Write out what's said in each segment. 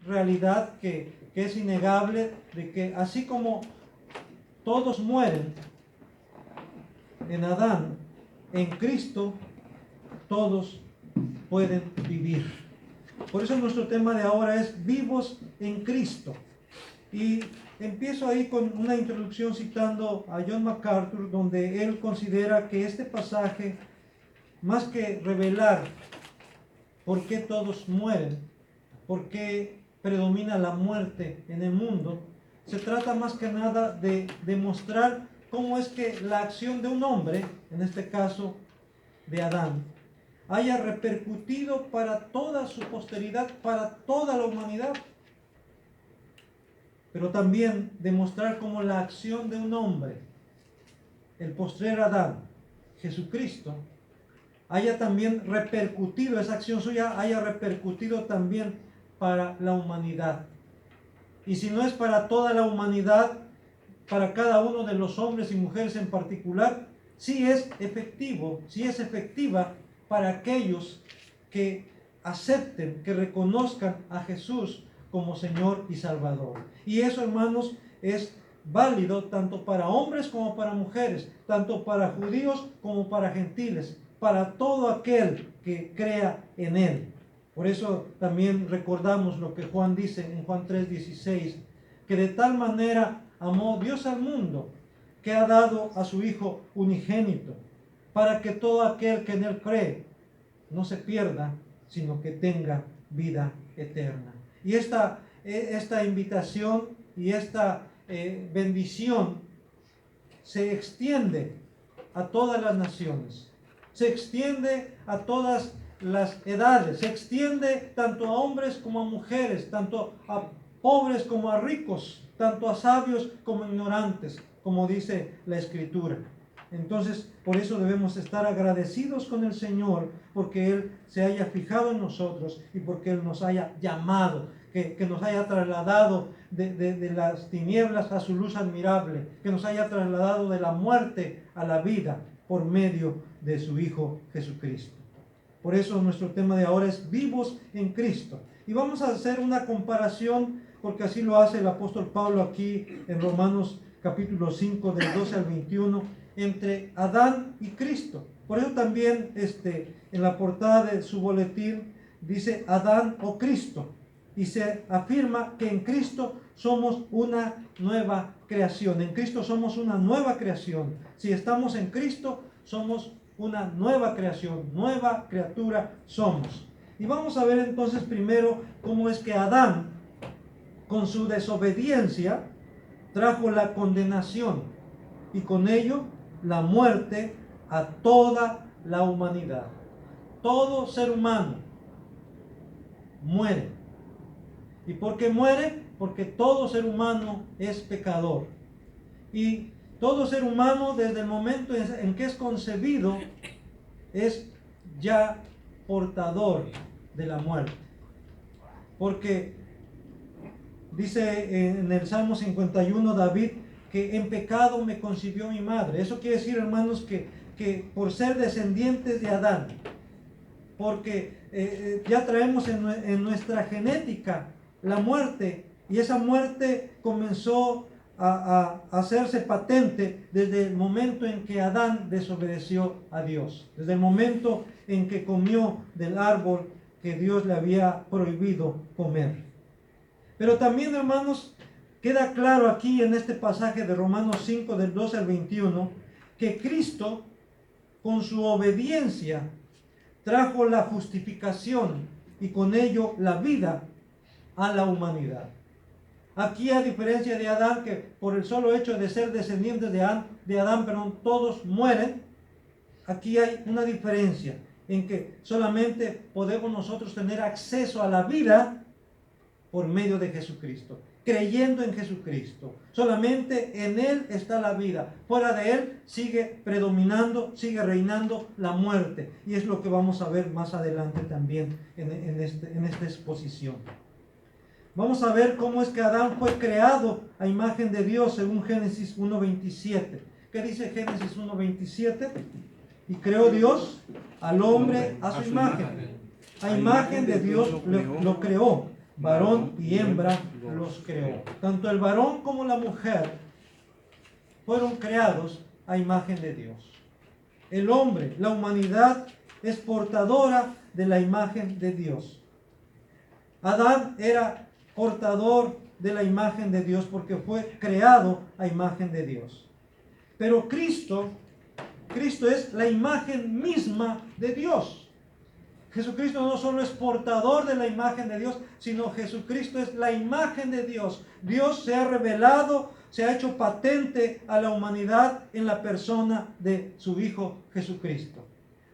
realidad que es innegable, de que así como todos mueren en Adán, en Cristo todos pueden vivir. Por eso nuestro tema de ahora es vivos en Cristo. Y empiezo ahí con una introducción citando a John MacArthur, donde él considera que este pasaje, más que revelar por qué todos mueren, por qué predomina la muerte en el mundo, se trata más que nada de demostrar cómo es que la acción de un hombre, en este caso de Adán, haya repercutido para toda su posteridad, para toda la humanidad. Pero también demostrar cómo la acción de un hombre, el postrer Adán, Jesucristo, haya también repercutido, esa acción suya haya repercutido también para la humanidad. Y si no es para toda la humanidad, para cada uno de los hombres y mujeres en particular, sí es efectivo, sí es efectiva para aquellos que acepten, que reconozcan a Jesús como Señor y Salvador. Y eso, hermanos, es válido tanto para hombres como para mujeres, tanto para judíos como para gentiles, para todo aquel que crea en Él. Por eso también recordamos lo que Juan dice en Juan 3:16, que de tal manera amó Dios al mundo, que ha dado a su Hijo unigénito, para que todo aquel que en Él cree no se pierda, sino que tenga vida eterna. Y esta invitación y esta bendición se extiende a todas las naciones, se extiende a todas las edades, se extiende tanto a hombres como a mujeres, tanto a pobres como a ricos, tanto a sabios como a ignorantes, como dice la Escritura. Entonces, por eso debemos estar agradecidos con el Señor, porque Él se haya fijado en nosotros y porque Él nos haya llamado, que nos haya trasladado de las tinieblas a su luz admirable, que nos haya trasladado de la muerte a la vida por medio de su Hijo Jesucristo. Por eso nuestro tema de ahora es vivos en Cristo. Y vamos a hacer una comparación, porque así lo hace el apóstol Pablo aquí en Romanos capítulo 5 del 12 al 21, entre Adán y Cristo. Por eso también en la portada de su boletín dice Adán o Cristo. Y se afirma que en Cristo somos una nueva creación. En Cristo somos una nueva creación. Si estamos en Cristo, somos una nueva creación, nueva criatura somos. Y vamos a ver entonces primero cómo es que Adán, con su desobediencia, trajo la condenación y con ello la muerte a toda la humanidad. Todo ser humano muere. ¿Y por qué muere? Porque todo ser humano es pecador. Y todo ser humano, desde el momento en que es concebido, es ya portador de la muerte. Porque dice en el Salmo 51 David que en pecado me concibió mi madre. Eso quiere decir, hermanos, que por ser descendientes de Adán, porque ya traemos en nuestra genética la muerte, y esa muerte comenzó a hacerse patente desde el momento en que Adán desobedeció a Dios, desde el momento en que comió del árbol que Dios le había prohibido comer. Pero también, hermanos, queda claro aquí en este pasaje de Romanos 5 del 12 al 21 que Cristo, con su obediencia, trajo la justificación y con ello la vida a la humanidad. Aquí, a diferencia de Adán, que por el solo hecho de ser descendientes de Adán, todos mueren, aquí hay una diferencia en que solamente podemos nosotros tener acceso a la vida por medio de Jesucristo, creyendo en Jesucristo. Solamente en Él está la vida. Fuera de Él sigue predominando, sigue reinando la muerte. Y es lo que vamos a ver más adelante también en esta exposición. Vamos a ver cómo es que Adán fue creado a imagen de Dios según Génesis 1:27. ¿Qué dice Génesis 1:27? Y creó Dios al hombre a su imagen. A imagen de Dios lo creó. varón y hembra los creó. Tanto el varón como la mujer fueron creados a imagen de Dios. El hombre, la humanidad, es portadora de la imagen de Dios. Adán era portador de la imagen de Dios porque fue creado a imagen de Dios. Pero Cristo es la imagen misma de Dios. Jesucristo no solo es portador de la imagen de Dios, sino Jesucristo es la imagen de Dios. Dios se ha revelado, se ha hecho patente a la humanidad en la persona de su Hijo Jesucristo.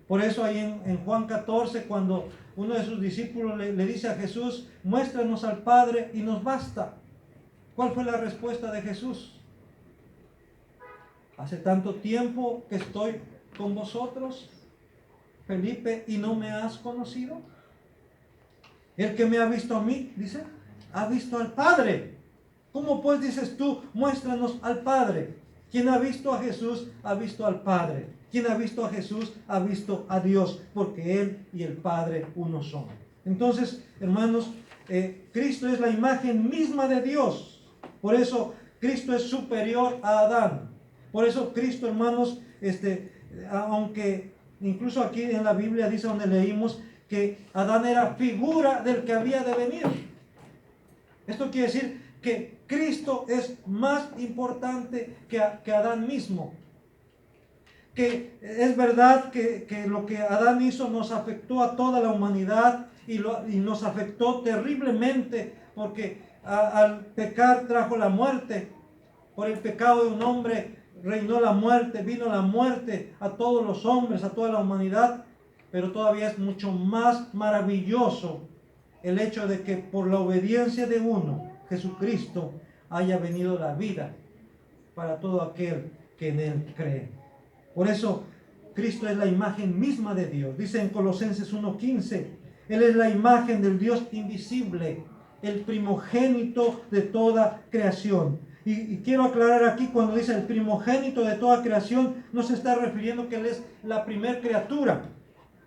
Por eso ahí en Juan 14, cuando uno de sus discípulos le dice a Jesús, muéstranos al Padre y nos basta. ¿Cuál fue la respuesta de Jesús? Hace tanto tiempo que estoy con vosotros, Felipe, y no me has conocido. El que me ha visto a mí, dice, ha visto al Padre. ¿Cómo pues dices tú, muéstranos al Padre? Quien ha visto a Jesús, ha visto al Padre. Quien ha visto a Jesús, ha visto a Dios, porque Él y el Padre uno son. Entonces, hermanos, Cristo es la imagen misma de Dios. Por eso, Cristo es superior a Adán. Por eso, Cristo, hermanos, aunque incluso aquí en la Biblia dice donde leímos que Adán era figura del que había de venir. Esto quiere decir que Cristo es más importante que Adán mismo. Que es verdad que lo que Adán hizo nos afectó a toda la humanidad y nos afectó terriblemente porque al pecar trajo la muerte. Por el pecado de un hombre reinó la muerte, vino la muerte a todos los hombres, a toda la humanidad. Pero todavía es mucho más maravilloso el hecho de que por la obediencia de uno, Jesucristo, haya venido la vida para todo aquel que en Él cree. Por eso, Cristo es la imagen misma de Dios. Dice en Colosenses 1:15, Él es la imagen del Dios invisible, el primogénito de toda creación. Y quiero aclarar aquí, cuando dice el primogénito de toda creación, no se está refiriendo que Él es la primer criatura,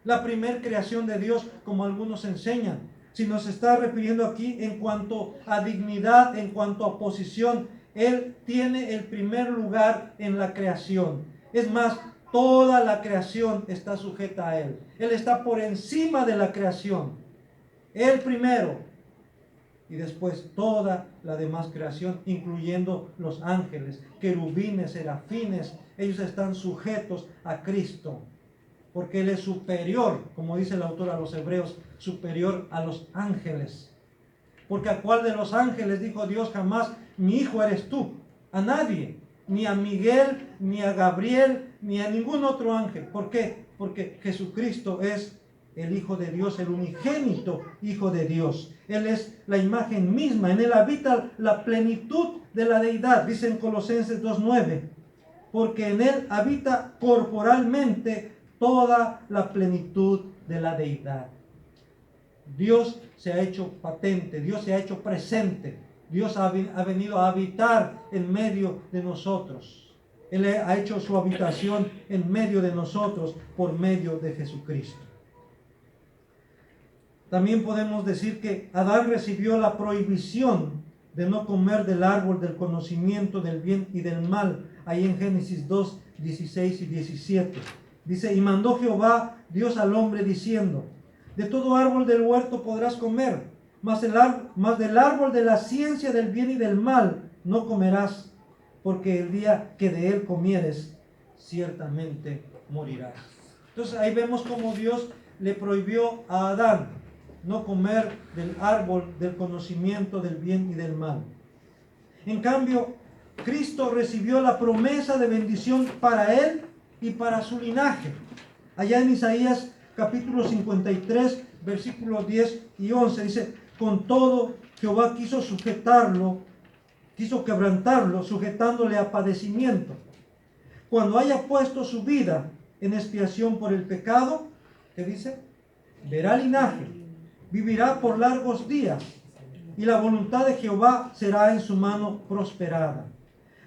la primer creación de Dios, como algunos enseñan, sino se está refiriendo aquí en cuanto a dignidad, en cuanto a posición. Él tiene el primer lugar en la creación. Es más, toda la creación está sujeta a Él. Él está por encima de la creación. Él primero. Y después toda la demás creación, incluyendo los ángeles, querubines, serafines. Ellos están sujetos a Cristo. Porque Él es superior, como dice el autor a los Hebreos, superior a los ángeles. Porque a cuál de los ángeles dijo Dios jamás, mi hijo eres tú? A nadie, ni a Miguel, ni a Gabriel, ni a ningún otro ángel. ¿Por qué? Porque Jesucristo es el Hijo de Dios, el unigénito Hijo de Dios. Él es la imagen misma, en Él habita la plenitud de la deidad, dice en Colosenses 2:9. Porque en Él habita corporalmente toda la plenitud de la deidad. Dios se ha hecho patente, Dios se ha hecho presente, Dios ha venido a habitar en medio de nosotros. Él ha hecho su habitación en medio de nosotros por medio de Jesucristo. También podemos decir que Adán recibió la prohibición de no comer del árbol del conocimiento del bien y del mal, ahí en Génesis 2, 16 y 17. Dice, y mandó Jehová Dios al hombre diciendo, de todo árbol del huerto podrás comer, mas del árbol de la ciencia del bien y del mal no comerás, porque el día que de él comieres, ciertamente morirás. Entonces ahí vemos cómo Dios le prohibió a Adán no comer del árbol del conocimiento del bien y del mal. En cambio, Cristo recibió la promesa de bendición para él y para su linaje. Allá en Isaías capítulo 53, versículos 10 y 11 dice, con todo Jehová quiso quebrantarlo, sujetándole a padecimiento. Cuando haya puesto su vida en expiación por el pecado, ¿qué dice? Verá linaje, vivirá por largos días, y la voluntad de Jehová será en su mano prosperada.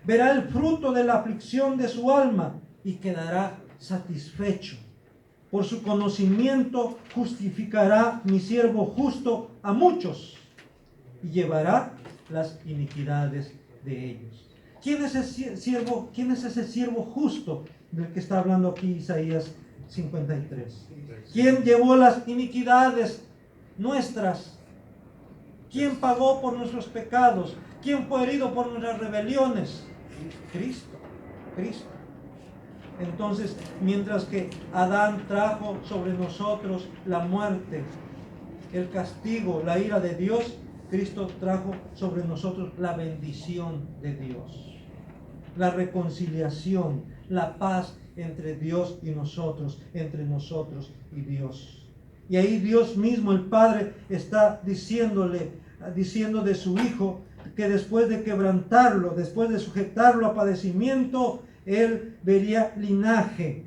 Verá el fruto de la aflicción de su alma y quedará satisfecho. Por su conocimiento justificará mi siervo justo a muchos, y llevará las iniquidades de ellos. ¿Quién es ese siervo justo del que está hablando aquí Isaías 53? ¿Quién llevó las iniquidades nuestras? ¿Quién pagó por nuestros pecados? ¿Quién fue herido por nuestras rebeliones? Cristo. Entonces, mientras que Adán trajo sobre nosotros la muerte, el castigo, la ira de Dios, Cristo trajo sobre nosotros la bendición de Dios, la reconciliación, la paz entre Dios y nosotros, entre nosotros y Dios. Y ahí Dios mismo, el Padre, está diciendo de su Hijo que después de quebrantarlo, después de sujetarlo a padecimiento, Él vería linaje.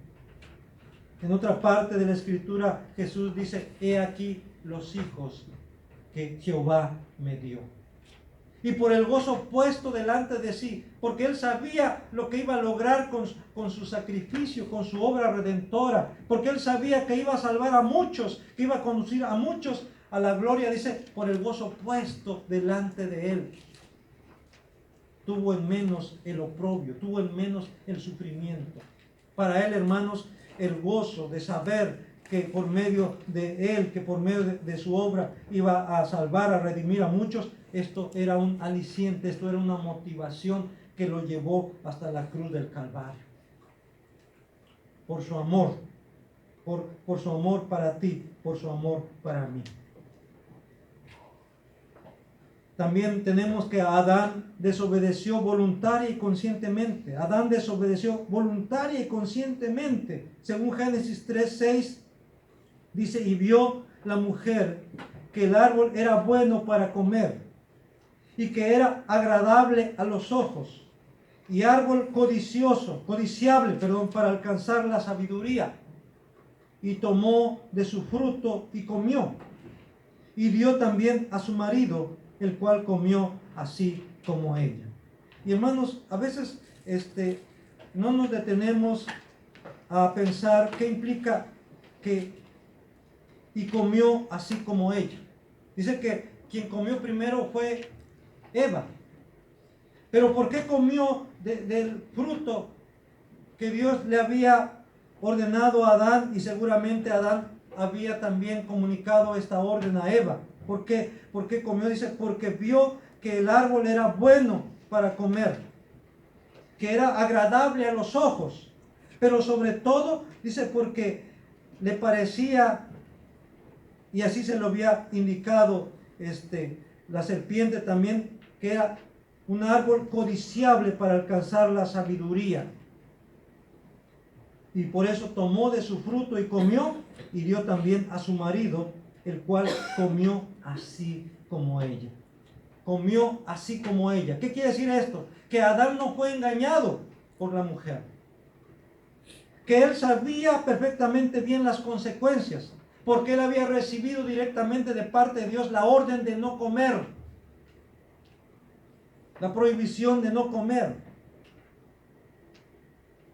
En otra parte de la Escritura, Jesús dice: he aquí los hijos que Jehová me dio. Y por el gozo puesto delante de sí, porque Él sabía lo que iba a lograr con su sacrificio, con su obra redentora, porque Él sabía que iba a salvar a muchos, que iba a conducir a muchos a la gloria. Dice: por el gozo puesto delante de Él, tuvo en menos el oprobio, tuvo en menos el sufrimiento. Para Él, hermanos, el gozo de saber que por medio de Él, que por medio de su obra iba a salvar, a redimir a muchos, esto era un aliciente, esto era una motivación que lo llevó hasta la cruz del Calvario. Por su amor, por su amor para ti, por su amor para mí. También tenemos que Adán desobedeció voluntaria y conscientemente. Adán desobedeció voluntaria y conscientemente. Según Génesis 3:6, dice: y vio la mujer que el árbol era bueno para comer y que era agradable a los ojos y árbol codiciable para alcanzar la sabiduría. Y tomó de su fruto y comió. Y dio también a su marido, el cual comió así como ella. Y hermanos, a veces no nos detenemos a pensar qué implica que y comió así como ella. Dice que quien comió primero fue Eva. Pero ¿por qué comió del fruto que Dios le había ordenado a Adán? Y seguramente Adán había también comunicado esta orden a Eva. ¿Por qué? ¿Por qué comió? Dice: porque vio que el árbol era bueno para comer, que era agradable a los ojos. Pero sobre todo, dice, porque le parecía, y así se lo había indicado la serpiente también, que era un árbol codiciable para alcanzar la sabiduría. Y por eso tomó de su fruto y comió, y dio también a su marido, el cual comió así como ella. Comió así como ella. ¿Qué quiere decir esto? Que Adán no fue engañado por la mujer. Que él sabía perfectamente bien las consecuencias, porque él había recibido directamente de parte de Dios la orden de no comer, la prohibición de no comer.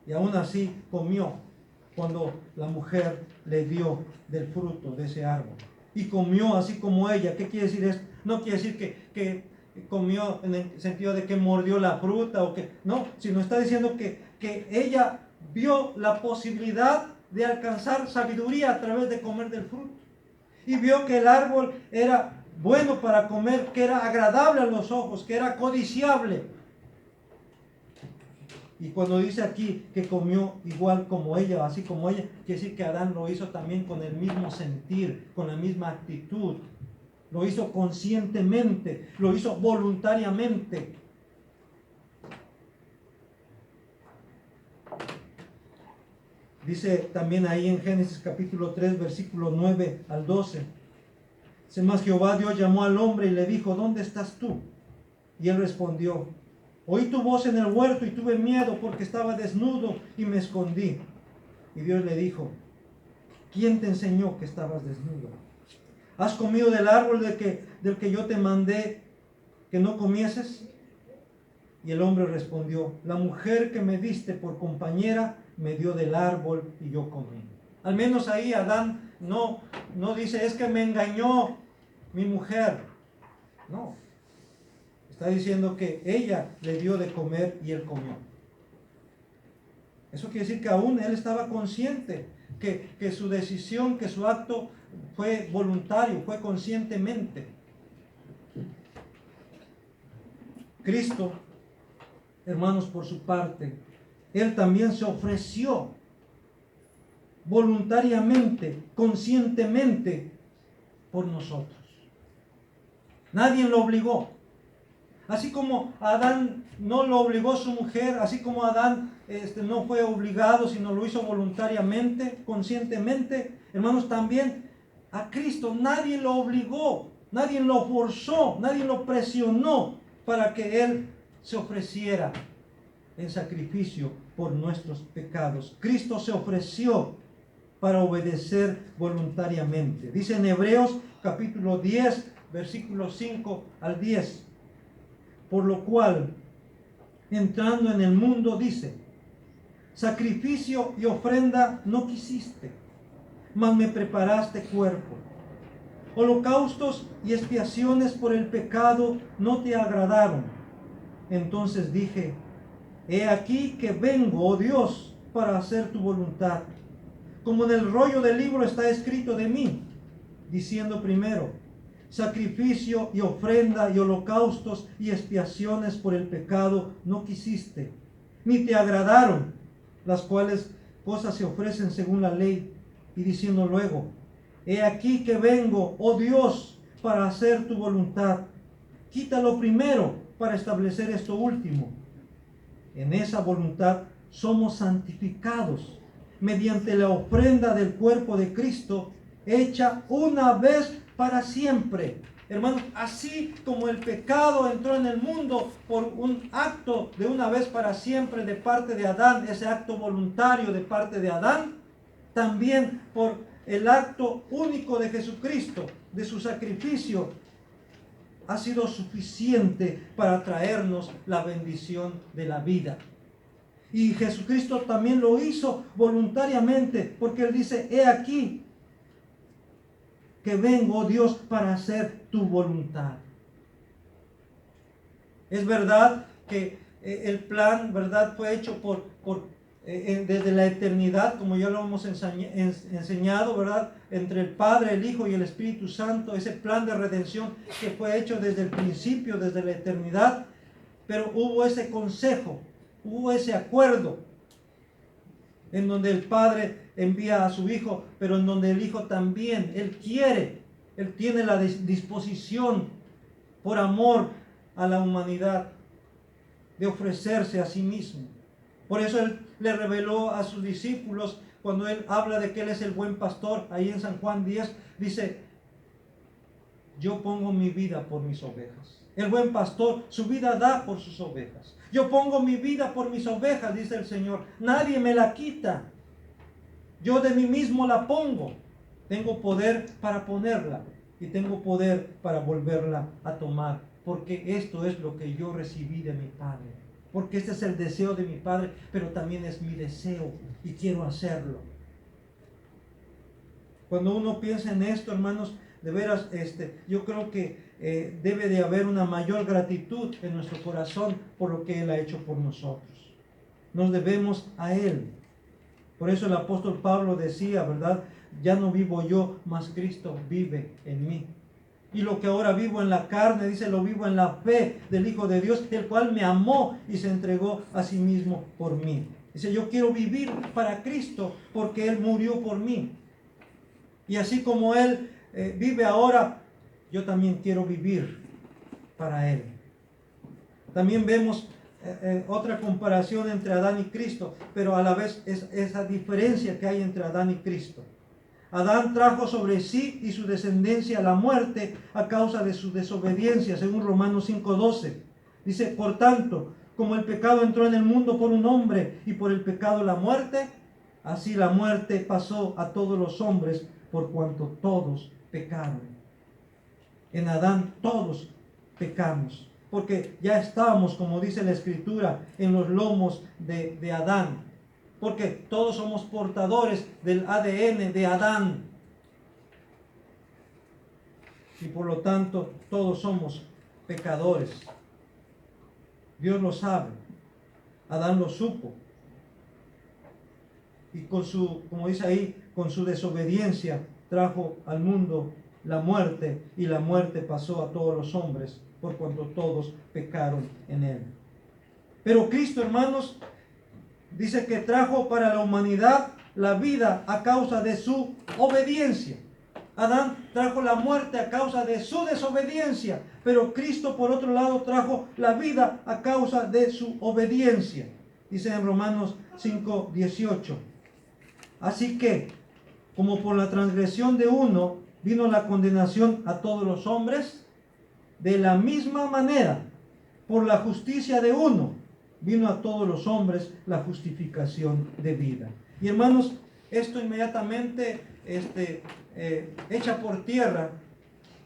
Y aún así comió cuando la mujer le dio del fruto de ese árbol. Y comió así como ella. ¿Qué quiere decir esto? No quiere decir que comió en el sentido de que mordió la fruta o que no, sino está diciendo que ella vio la posibilidad de alcanzar sabiduría a través de comer del fruto. Y vio que el árbol era bueno para comer, que era agradable a los ojos, que era codiciable. Y cuando dice aquí que comió igual como ella, así como ella, quiere decir que Adán lo hizo también con el mismo sentir, con la misma actitud. Lo hizo conscientemente, lo hizo voluntariamente. Dice también ahí en Génesis capítulo 3, versículo 9 al 12. Dice: mas Jehová Dios llamó al hombre y le dijo: ¿dónde estás tú? Y él respondió: oí tu voz en el huerto y tuve miedo porque estaba desnudo y me escondí. Y Dios le dijo: ¿quién te enseñó que estabas desnudo? ¿Has comido del árbol del que yo te mandé que no comieses? Y el hombre respondió: la mujer que me diste por compañera me dio del árbol y yo comí. Al menos ahí Adán no dice: es que me engañó mi mujer. No, Está diciendo que ella le dio de comer y él comió. Eso quiere decir que aún él estaba consciente que su decisión, que su acto fue voluntario, fue conscientemente. Cristo, hermanos, por su parte, él también se ofreció voluntariamente, conscientemente por nosotros. Nadie lo obligó. Así como Adán no lo obligó su mujer, así como Adán no fue obligado, sino lo hizo voluntariamente, conscientemente, hermanos, también a Cristo nadie lo obligó, nadie lo forzó, nadie lo presionó para que Él se ofreciera en sacrificio por nuestros pecados. Cristo se ofreció para obedecer voluntariamente. Dice en Hebreos capítulo 10, versículos 5 al 10. Por lo cual, entrando en el mundo, dice: sacrificio y ofrenda no quisiste, mas me preparaste cuerpo. Holocaustos y expiaciones por el pecado no te agradaron. Entonces dije: he aquí que vengo, oh Dios, para hacer tu voluntad. Como en el rollo del libro está escrito de mí, diciendo primero: sacrificio y ofrenda y holocaustos y expiaciones por el pecado no quisiste, ni te agradaron, las cuales cosas se ofrecen según la ley. Y diciendo luego: he aquí que vengo, oh Dios, para hacer tu voluntad. Quita lo primero para establecer esto último. En esa voluntad somos santificados mediante la ofrenda del cuerpo de Cristo, hecha una vez para siempre. Hermanos, así como el pecado entró en el mundo por un acto de una vez para siempre de parte de Adán, ese acto voluntario de parte de Adán, también por el acto único de Jesucristo, de su sacrificio, ha sido suficiente para traernos la bendición de la vida. Y Jesucristo también lo hizo voluntariamente, porque Él dice: he aquí que vengo, oh Dios, para hacer tu voluntad. Es verdad que el plan, ¿verdad?, fue hecho desde la eternidad, como ya lo hemos enseñado, ¿verdad?, entre el Padre, el Hijo y el Espíritu Santo, ese plan de redención que fue hecho desde el principio, desde la eternidad. Pero hubo ese consejo, hubo ese acuerdo en donde el Padre envía a su Hijo, pero en donde el Hijo también, Él quiere, Él tiene la disposición por amor a la humanidad de ofrecerse a sí mismo. Por eso Él le reveló a sus discípulos, cuando Él habla de que Él es el buen pastor, ahí en San Juan 10, dice: yo pongo mi vida por mis ovejas. El buen pastor su vida da por sus ovejas. Yo pongo mi vida por mis ovejas, dice el Señor. Nadie me la quita. Yo de mí mismo la pongo. Tengo poder para ponerla y tengo poder para volverla a tomar. Porque esto es lo que yo recibí de mi Padre. Porque este es el deseo de mi Padre, pero también es mi deseo y quiero hacerlo. Cuando uno piensa en esto, hermanos, de veras, yo creo que debe de haber una mayor gratitud en nuestro corazón por lo que Él ha hecho por nosotros. Nos debemos a Él. Por eso el apóstol Pablo decía, ¿verdad? Ya no vivo yo, mas Cristo vive en mí. Y lo que ahora vivo en la carne, dice, lo vivo en la fe del Hijo de Dios, el cual me amó y se entregó a sí mismo por mí. Dice: yo quiero vivir para Cristo porque Él murió por mí. Y así como Él vive ahora, yo también quiero vivir para Él. También vemos otra comparación entre Adán y Cristo, pero a la vez es esa diferencia que hay entre Adán y Cristo. Adán trajo sobre sí y su descendencia la muerte a causa de su desobediencia, según Romanos 5:12. Dice: por tanto, como el pecado entró en el mundo por un hombre y por el pecado la muerte, así la muerte pasó a todos los hombres por cuanto todos pecaron. En Adán todos pecamos, porque ya estábamos, como dice la Escritura, en los lomos de Adán, porque todos somos portadores del ADN de Adán, y por lo tanto todos somos pecadores. Dios lo sabe. Adán lo supo. Y con su, como dice ahí, con su desobediencia trajo al mundo la muerte, y la muerte pasó a todos los hombres, por cuanto todos pecaron en él. Pero Cristo, hermanos, dice que trajo para la humanidad la vida a causa de su obediencia. Adán trajo la muerte a causa de su desobediencia, pero Cristo por otro lado trajo la vida a causa de su obediencia. Dice en Romanos 5:18. Así que, como por la transgresión de uno vino la condenación a todos los hombres, de la misma manera, por la justicia de uno, vino a todos los hombres la justificación de vida. Y hermanos, esto inmediatamente echa por tierra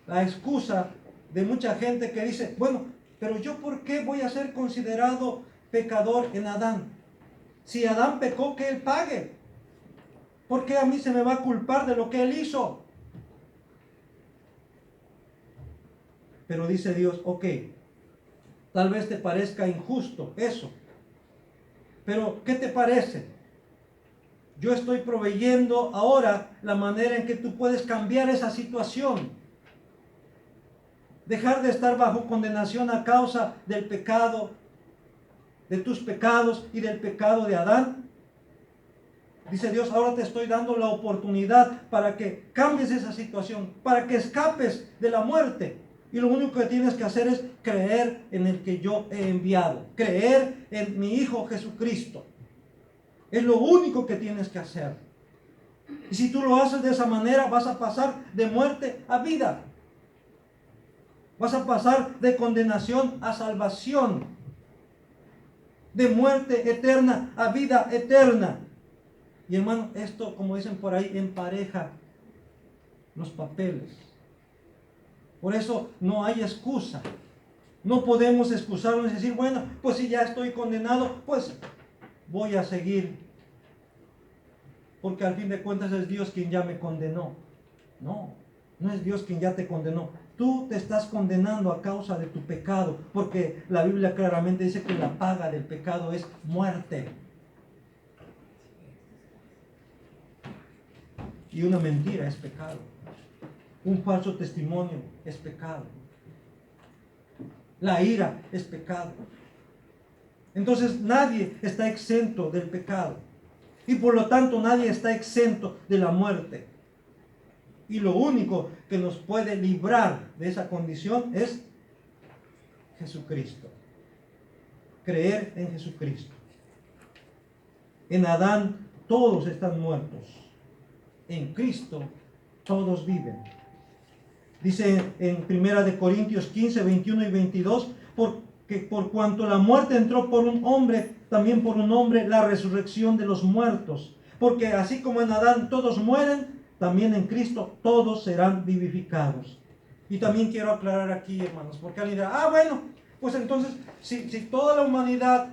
la excusa de mucha gente que dice, bueno, pero yo ¿por qué voy a ser considerado pecador en Adán? Si Adán pecó, que él pague. ¿Por qué a mí se me va a culpar de lo que él hizo? Pero dice Dios, ok, tal vez te parezca injusto eso, pero ¿qué te parece? Yo estoy proveyendo ahora la manera en que tú puedes cambiar esa situación. Dejar de estar bajo condenación a causa del pecado, de tus pecados y del pecado de Adán. Dice Dios, ahora te estoy dando la oportunidad para que cambies esa situación, para que escapes de la muerte. Y lo único que tienes que hacer es creer en el que yo he enviado, creer en mi Hijo Jesucristo. Es lo único que tienes que hacer. Y si tú lo haces de esa manera, vas a pasar de muerte a vida. Vas a pasar de condenación a salvación. De muerte eterna a vida eterna. Y hermano, esto, como dicen por ahí, empareja los papeles. Por eso no hay excusa. No podemos excusarnos y decir, bueno, pues si ya estoy condenado, pues voy a seguir. Porque al fin de cuentas es Dios quien ya me condenó. No, no es Dios quien ya te condenó. Tú te estás condenando a causa de tu pecado. Porque la Biblia claramente dice que la paga del pecado es muerte. Y una mentira es pecado. Un falso testimonio es pecado. La ira es pecado. Entonces nadie está exento del pecado. Y por lo tanto nadie está exento de la muerte. Y lo único que nos puede librar de esa condición es Jesucristo. Creer en Jesucristo. En Adán todos están muertos. En Cristo todos viven. Dice en 1 Corintios 15, 21 y 22, porque por cuanto la muerte entró por un hombre, también por un hombre la resurrección de los muertos. Porque así como en Adán todos mueren, también en Cristo todos serán vivificados. Y también quiero aclarar aquí, hermanos, porque alguien dirá, bueno, pues entonces, si toda la humanidad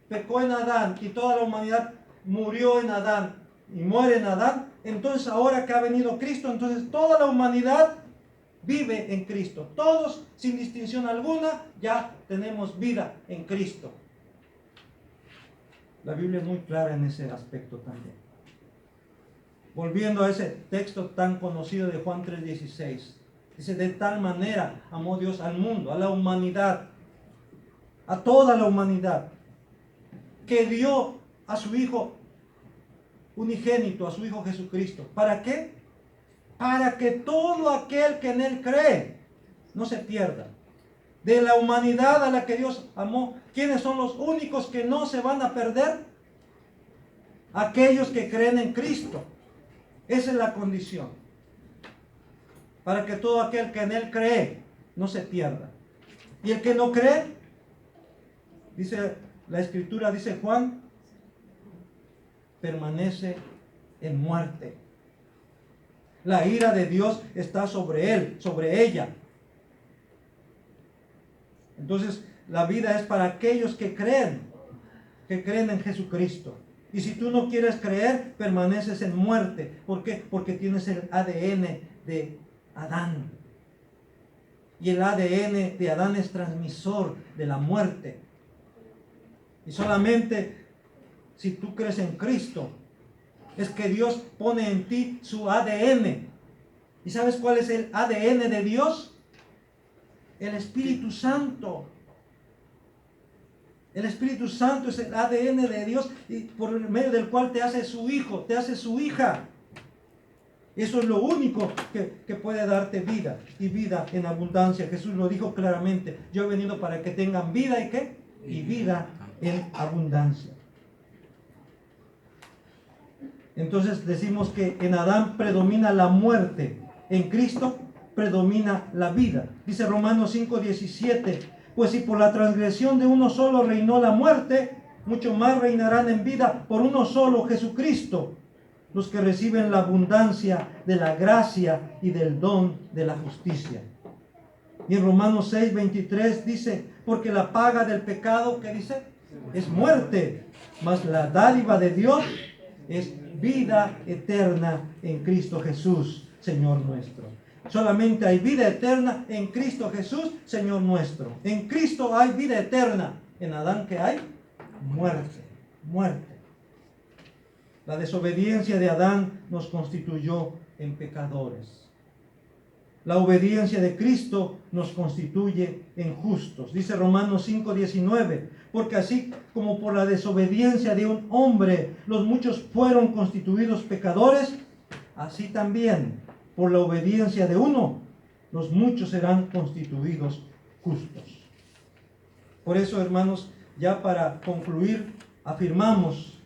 pecó en Adán y toda la humanidad murió en Adán y muere en Adán, entonces ahora que ha venido Cristo, entonces toda la humanidad vive en Cristo. Todos, sin distinción alguna, ya tenemos vida en Cristo. La Biblia es muy clara en ese aspecto también. Volviendo a ese texto tan conocido de Juan 3:16. Dice, de tal manera amó Dios al mundo, a la humanidad, a toda la humanidad, que dio a su Hijo unigénito, a su Hijo Jesucristo. ¿Para qué? Para que todo aquel que en Él cree no se pierda. De la humanidad a la que Dios amó, ¿quiénes son los únicos que no se van a perder? Aquellos que creen en Cristo. Esa es la condición. Para que todo aquel que en Él cree no se pierda. Y el que no cree, dice la Escritura, dice Juan, permanece en muerte. La ira de Dios está sobre él, sobre ella. Entonces, la vida es para aquellos que creen en Jesucristo. Y si tú no quieres creer, permaneces en muerte. ¿Por qué? Porque tienes el ADN de Adán. Y el ADN de Adán es transmisor de la muerte. Y solamente si tú crees en Cristo, es que Dios pone en ti su ADN. ¿Y sabes cuál es el ADN de Dios? El Espíritu Santo. El Espíritu Santo es el ADN de Dios, y por medio del cual te hace su hijo, te hace su hija. Eso es lo único que puede darte vida, y vida en abundancia. Jesús lo dijo claramente: yo he venido para que tengan vida, ¿y qué? Y vida en abundancia. Entonces decimos que en Adán predomina la muerte, en Cristo predomina la vida. Dice Romanos 5:17: pues si por la transgresión de uno solo reinó la muerte, mucho más reinarán en vida por uno solo, Jesucristo, los que reciben la abundancia de la gracia y del don de la justicia. Y en Romanos 6:23 dice: porque la paga del pecado, ¿qué dice? Es muerte, mas la dádiva de Dios es vida eterna en Cristo Jesús, Señor nuestro. Solamente hay vida eterna en Cristo Jesús, Señor nuestro. En Cristo hay vida eterna. En Adán, ¿qué hay? Muerte, muerte. La desobediencia de Adán nos constituyó en pecadores. La obediencia de Cristo nos constituye en justos. Dice Romanos 5:19: porque así como por la desobediencia de un hombre los muchos fueron constituidos pecadores, así también por la obediencia de uno los muchos serán constituidos justos. Por eso, hermanos, ya para concluir, afirmamos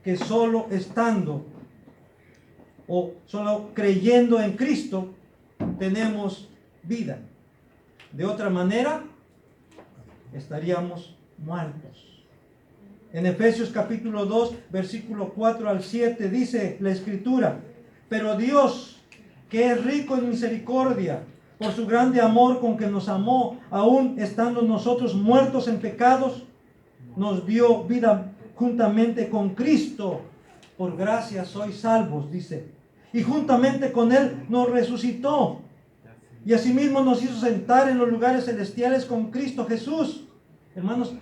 que solo estando o solo creyendo en Cristo tenemos vida. De otra manera, estaríamos muertos. En Efesios capítulo 2, versículo 4 al 7 dice la Escritura: pero Dios, que es rico en misericordia, por su grande amor con que nos amó, aun estando nosotros muertos en pecados, nos dio vida juntamente con Cristo. Por gracia sois salvos, dice. Y juntamente con Él nos resucitó. Y asimismo nos hizo sentar en los lugares celestiales con Cristo Jesús. Hermanos,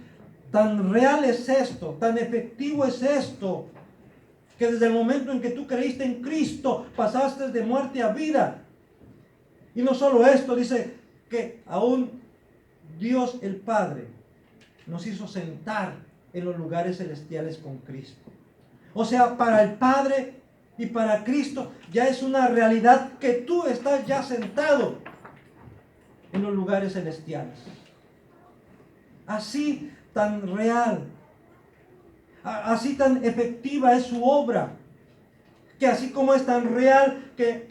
tan real es esto, tan efectivo es esto, que desde el momento en que tú creíste en Cristo, pasaste de muerte a vida. Y no solo esto, dice que aún Dios el Padre nos hizo sentar en los lugares celestiales con Cristo. O sea, para el Padre y para Cristo ya es una realidad que tú estás ya sentado en los lugares celestiales. Así tan real, así tan efectiva es su obra, que así como es tan real que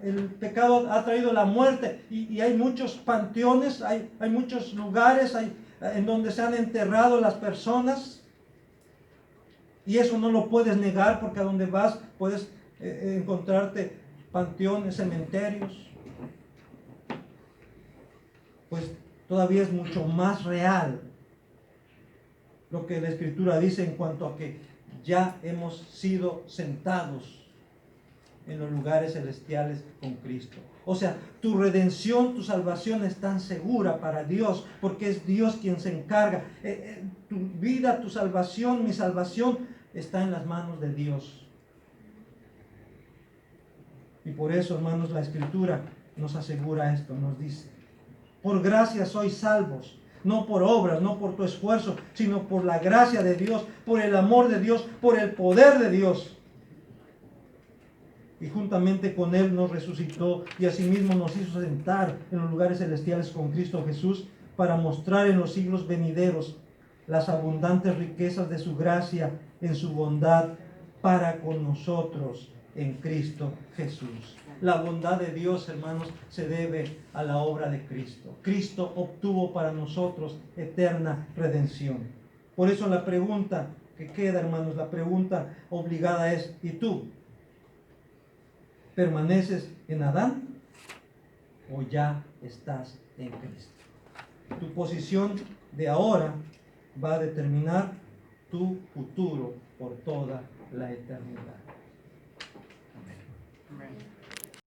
el pecado ha traído la muerte, y hay muchos panteones, hay muchos lugares en donde se han enterrado las personas, y eso no lo puedes negar, porque a donde vas puedes encontrarte panteones, cementerios. Pues todavía es mucho más real lo que la Escritura dice en cuanto a que ya hemos sido sentados en los lugares celestiales con Cristo. O sea, tu redención, tu salvación es tan segura para Dios, porque es Dios quien se encarga. Tu vida, tu salvación, mi salvación está en las manos de Dios. Y por eso, hermanos, la Escritura nos asegura esto, nos dice: por gracia sois salvos, no por obras, no por tu esfuerzo, sino por la gracia de Dios, por el amor de Dios, por el poder de Dios. Y juntamente con Él nos resucitó, y asimismo nos hizo sentar en los lugares celestiales con Cristo Jesús, para mostrar en los siglos venideros las abundantes riquezas de su gracia en su bondad para con nosotros en Cristo Jesús. La bondad de Dios, hermanos, se debe a la obra de Cristo. Cristo obtuvo para nosotros eterna redención. Por eso la pregunta que queda, hermanos, la pregunta obligada es: ¿y tú permaneces en Adán o ya estás en Cristo? Tu posición de ahora va a determinar tu futuro por toda la eternidad. Amén.